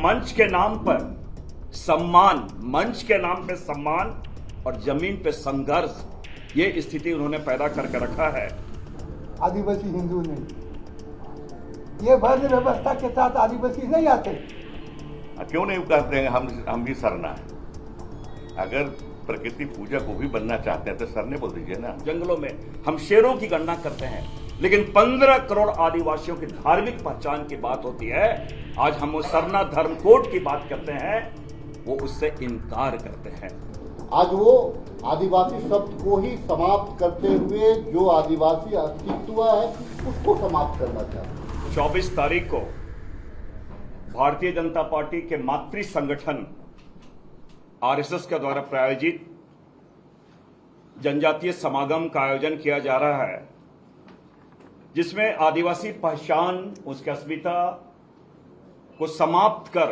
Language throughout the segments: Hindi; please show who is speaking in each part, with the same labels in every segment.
Speaker 1: मंच के नाम पर सम्मान, मंच के नाम पे सम्मान और जमीन पे संघर्ष, ये स्थिति उन्होंने पैदा करके रखा है।
Speaker 2: आदिवासी हिंदू नहीं, ये वर्ण व्यवस्था के साथ आदिवासी नहीं आते।
Speaker 3: क्यों नहीं कहते हैं हम भी सरना है? अगर प्रकृति पूजा को भी बनना चाहते हैं तो सरने बोल दीजिए ना।
Speaker 1: जंगलों में हम शेरों की गणना करते हैं, लेकिन 15 करोड़ आदिवासियों की धार्मिक पहचान की बात होती है। आज हम वो सरना धर्म कोड की बात करते हैं, वो उससे इनकार करते हैं।
Speaker 4: आज वो आदिवासी शब्द को ही समाप्त करते हुए जो आदिवासी अस्तित्व है उसको समाप्त करना चाहते हैं।
Speaker 1: 24 तारीख को भारतीय जनता पार्टी के मातृ संगठन आरएसएस के द्वारा प्रायोजित जनजातीय समागम का आयोजन किया जा रहा है, जिसमें आदिवासी पहचान, उसकी अस्मिता को समाप्त कर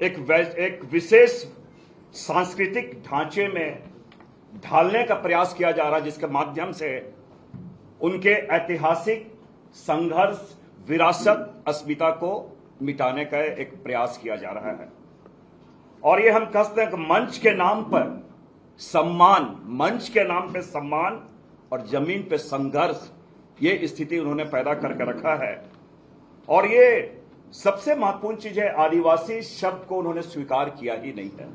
Speaker 1: एक विशेष सांस्कृतिक ढांचे में ढालने का प्रयास किया जा रहा है, जिसके माध्यम से उनके ऐतिहासिक संघर्ष, विरासत, अस्मिता को मिटाने का एक प्रयास किया जा रहा है। और ये हम कहते हैं कि मंच के नाम पर सम्मान, मंच के नाम पे सम्मान और जमीन पे संघर्ष, ये स्थिति उन्होंने पैदा करके रखा है। और ये सबसे महत्वपूर्ण चीज है, आदिवासी शब्द को उन्होंने स्वीकार किया ही नहीं है।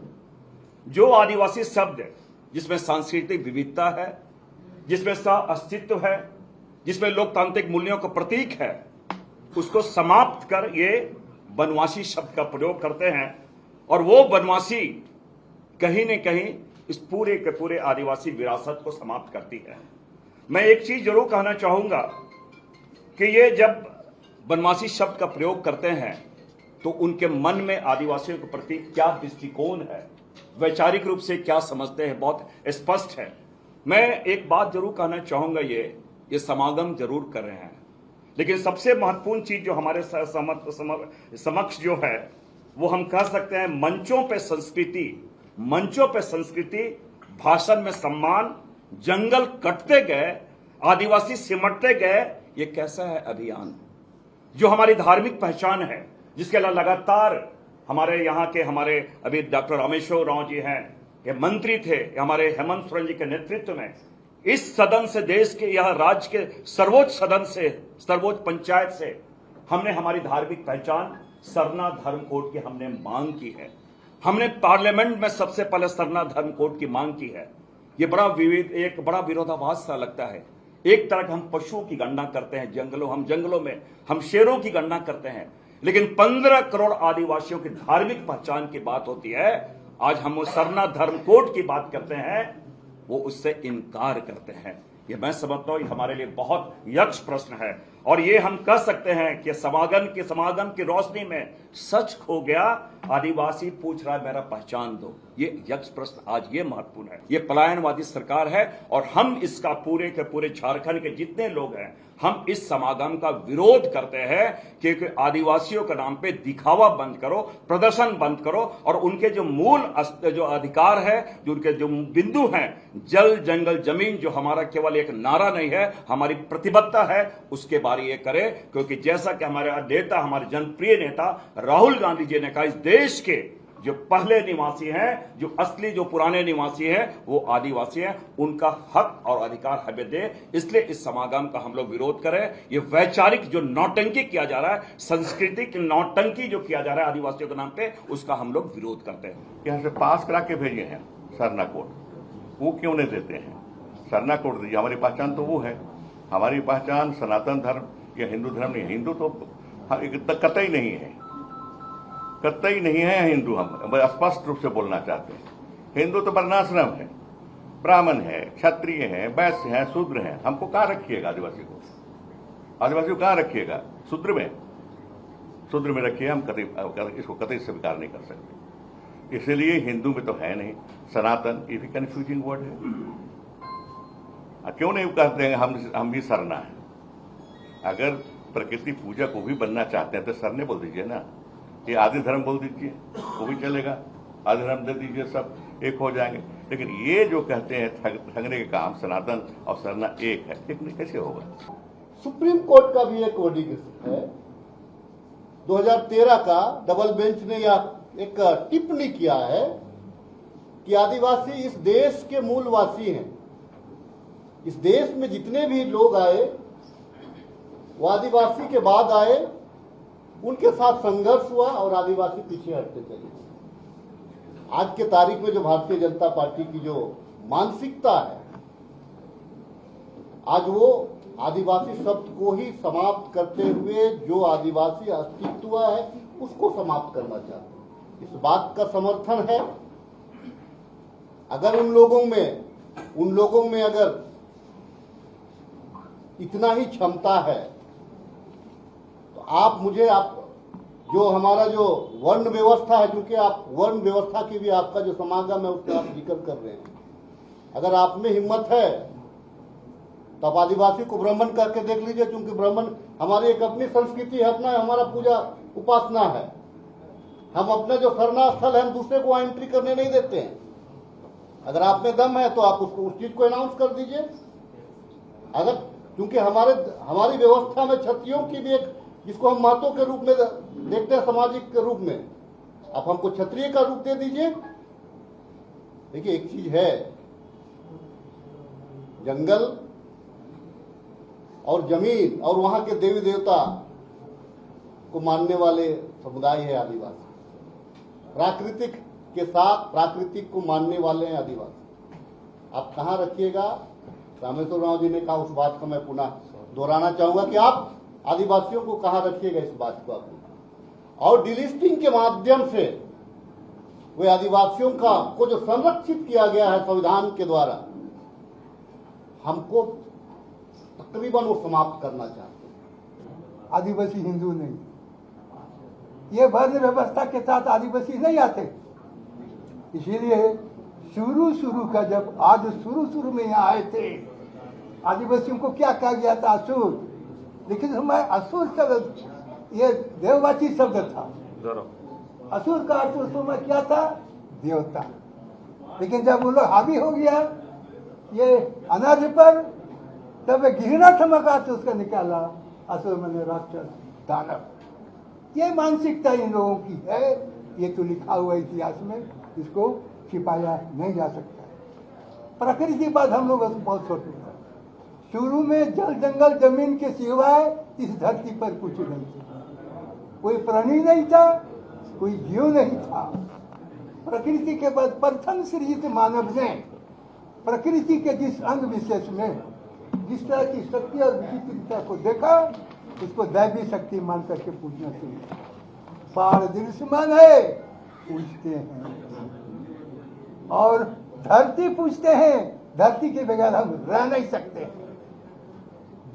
Speaker 1: जो आदिवासी शब्द जिसमें सांस्कृतिक विविधता है, जिसमें सह अस्तित्व है, जिसमें लोकतांत्रिक मूल्यों का प्रतीक है, उसको समाप्त कर ये वनवासी शब्द का प्रयोग करते हैं। और वो वनवासी कहीं न कहीं इस पूरे के पूरे आदिवासी विरासत को समाप्त करती है। मैं एक चीज जरूर कहना चाहूंगा कि ये जब वनवासी शब्द का प्रयोग करते हैं तो उनके मन में आदिवासियों के प्रति क्या दृष्टिकोण है, वैचारिक रूप से क्या समझते हैं, बहुत स्पष्ट है। मैं एक बात जरूर कहना चाहूंगा, ये समागम जरूर कर रहे हैं, लेकिन सबसे महत्वपूर्ण चीज जो हमारे समक्ष जो है वो हम कह सकते हैं मंचों पे संस्कृति, मंचों पे संस्कृति, भाषण में सम्मान, जंगल कटते गए, आदिवासी सिमटते गए। ये कैसा है अभियान जो हमारी धार्मिक पहचान है, जिसके लगातार हमारे अभी डॉक्टर रामेश्वर राव जी हैं, ये मंत्री थे, हमारे हेमंत सोरेन जी के नेतृत्व में इस सदन से, देश के यह राज्य के सर्वोच्च सदन से, सर्वोच्च पंचायत से हमने हमारी धार्मिक पहचान सरना धर्म कोड की हमने मांग की है। हमने पार्लियामेंट में सबसे पहले सरना धर्म कोड की मांग की है। ये एक बड़ा विरोधाभास सा लगता है। एक तरह हम पशुओं की गणना करते हैं, जंगलों में हम शेरों की गणना करते हैं, लेकिन 15 करोड़ आदिवासियों की धार्मिक पहचान की बात होती है। आज हम वो सरना धर्म कोड की बात करते हैं, वो उससे इनकार करते हैं। ये मैं समझता हूं हमारे लिए बहुत यक्ष प्रश्न है। और ये हम कह सकते हैं कि समागम की रोशनी में सच खो गया, आदिवासी पूछ रहा है मेरा पहचान दो। ये यक्ष प्रश्न आज ये महत्वपूर्ण है। ये पलायनवादी सरकार है और हम इसका पूरे के पूरे झारखंड के जितने लोग हैं, हम इस समागम का विरोध करते हैं, क्योंकि आदिवासियों के नाम पे दिखावा बंद करो, प्रदर्शन बंद करो और उनके जो मूल जो अधिकार है, जो उनके जो बिंदु हैं, जल, जंगल, जमीन, जो हमारा केवल एक नारा नहीं है, हमारी प्रतिबद्धता है, उसके बारे ये करे। क्योंकि जैसा कि हमारे नेता, हमारे जनप्रिय नेता राहुल गांधी जी ने कहा, इस देश के जो पहले निवासी हैं, जो असली जो पुराने निवासी हैं, वो आदिवासी हैं, उनका हक और अधिकार हमें दे। इसलिए इस समागम का हम लोग विरोध करें। ये वैचारिक जो नौटंकी किया जा रहा है, सांस्कृतिक नौटंकी जो किया जा रहा है आदिवासियों के नाम पे, उसका हम लोग विरोध करते हैं।
Speaker 3: यहाँ से पास करा के भेजे हैं सरना कोड, वो क्यों नहीं देते हैं? सरना कोड दीजिए, हमारी पहचान तो वो है। हमारी पहचान सनातन धर्म या हिंदू धर्म नहीं है। हिंदू तो कतई नहीं है, कतई नहीं है हिंदू। हम स्पष्ट रूप से बोलना चाहते हैं, हिंदू तो वर्णाश्रम है, ब्राह्मण है, क्षत्रिय है, वैश्य है, शूद्र है। हमको कहाँ रखिएगा? आदिवासी को कहाँ रखिएगा? शूद्र में रखिए। हम इसको कतई स्वीकार नहीं कर सकते। इसलिए हिंदू में तो है नहीं। सनातन ये भी कंफ्यूजिंग वर्ड है। क्यों नहीं कहते हैं हम भी सरना है? अगर प्रकृति पूजा को भी बनना चाहते हैं तो सरने बोल दीजिए ना। ये आदि धर्म बोल दीजिए, वो भी चलेगा। आदि धर्म दे दीजिए, सब एक हो जाएंगे। लेकिन ये जो कहते हैं ठगने का काम, सनातन और सरना एक है, लेकिन कैसे होगा?
Speaker 4: सुप्रीम कोर्ट का भी एक वर्डिंग है 2013 का डबल बेंच ने यह एक टिप्पणी किया है कि आदिवासी इस देश के मूलवासी हैं। इस देश में जितने भी लोग आए वो आदिवासी के बाद आए, उनके साथ संघर्ष हुआ और आदिवासी पीछे हटते चले। आज के तारीख में जो भारतीय जनता पार्टी की जो मानसिकता है, आज वो आदिवासी शब्द को ही समाप्त करते हुए जो आदिवासी अस्तित्व है उसको समाप्त करना चाहते हैं। इस बात का समर्थन है। अगर उन लोगों में अगर इतना ही क्षमता है तो आप जो हमारा जो वर्ण व्यवस्था है, क्योंकि आप वर्ण व्यवस्था की भी आपका जो समागम है उसका आप जिक्र कर रहे हैं, अगर आप में हिम्मत है तो आप आदिवासी को ब्राह्मण करके देख लीजिए। क्योंकि ब्राह्मण हमारी एक अपनी संस्कृति है, अपना हमारा पूजा उपासना है। हम अपने जो सरना स्थल है हम दूसरे को एंट्री करने नहीं देते हैं। अगर आप में दम है तो आप उसको उस चीज को अनाउंस कर दीजिए। अगर क्योंकि हमारी व्यवस्था में क्षत्रियों की भी एक, जिसको हम महत्व के रूप में देखते हैं सामाजिक के रूप में, आप हमको क्षत्रिय का रूप दे दीजिए। देखिए एक चीज है, जंगल और जमीन और वहां के देवी देवता को मानने वाले समुदाय है आदिवासी। प्राकृतिक के साथ प्राकृतिक को मानने वाले हैं आदिवासी। आप कहां रखिएगा, रामेश्वर राव जी ने कहा, उस बात को मैं पुनः दोहराना चाहूंगा कि आप आदिवासियों को कहां रखिएगा, इस बात को आप। और डिलिस्टिंग के माध्यम से वे आदिवासियों को जो संरक्षित किया गया है संविधान के द्वारा, हमको तकरीबन वो समाप्त करना चाहते हैं।
Speaker 2: आदिवासी हिंदू नहीं, ये वर्ण व्यवस्था के साथ आदिवासी नहीं आते। इसीलिए शुरू का जब आज शुरू में यहाँ आए थे, आदिवासियों को क्या कहा गया था? असुर। लेकिन हमारे असुर शब्द ये देववाची शब्द था। असुर का अर्थ उस समय क्या था? देवता। लेकिन जब वो लोग हावी हो गया ये अनाज पर, तब घृणा थमक अर्थ उसका निकाला, असुर मैंने राक्षस दानव। ये मानसिकता इन लोगों की है। ये तो लिखा हुआ इतिहास में, इसको छिपाया नहीं जा सकता। प्रकृति बाद हम लोग बहुत छोटे थे। शुरू में जल जंगल जमीन के सिवाय इस धरती पर कुछ नहीं था। कोई प्राणी नहीं था, कोई जीव नहीं था। प्रकृति के बाद प्रथम सृजित मानव ने प्रकृति के जिस अंग विशेष में जिस तरह की शक्ति और विचित्रता को देखा, उसको दैवी शक्ति मान करके पूछना चाहिए। पार दृश्यमान है पूछते हैं, और धरती पूछते हैं, धरती के बगैर हम रह नहीं सकते।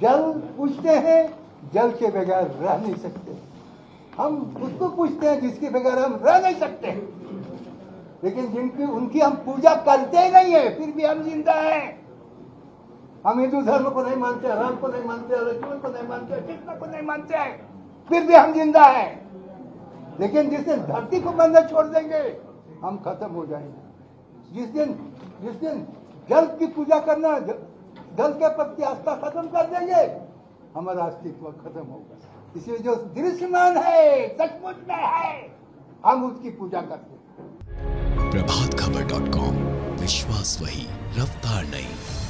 Speaker 2: जल पूछते हैं, जल के बगैर रह नहीं सकते। हम उसको पूछते हैं जिसके बगैर हम रह नहीं सकते। लेकिन उनकी हम पूजा करते ही नहीं है, फिर भी हम जिंदा हैं। हम हिंदू धर्म को नहीं मानते, राम को नहीं मानते, लक्ष्मण को नहीं मानते, कृष्ण को नहीं मानते, फिर भी हम जिंदा हैं। लेकिन जिस दिन धरती को बंद छोड़ देंगे हम खत्म हो जाएंगे। जिस दिन जल की पूजा करना, जल के प्रति आस्था खत्म कर देंगे, हमारा अस्तित्व खत्म होगा। इसलिए जो दृश्यमान है, सचमुच में है, हम उसकी पूजा करते हैं।
Speaker 5: प्रभातखबर.com, विश्वास वही, रफ्तार नहीं।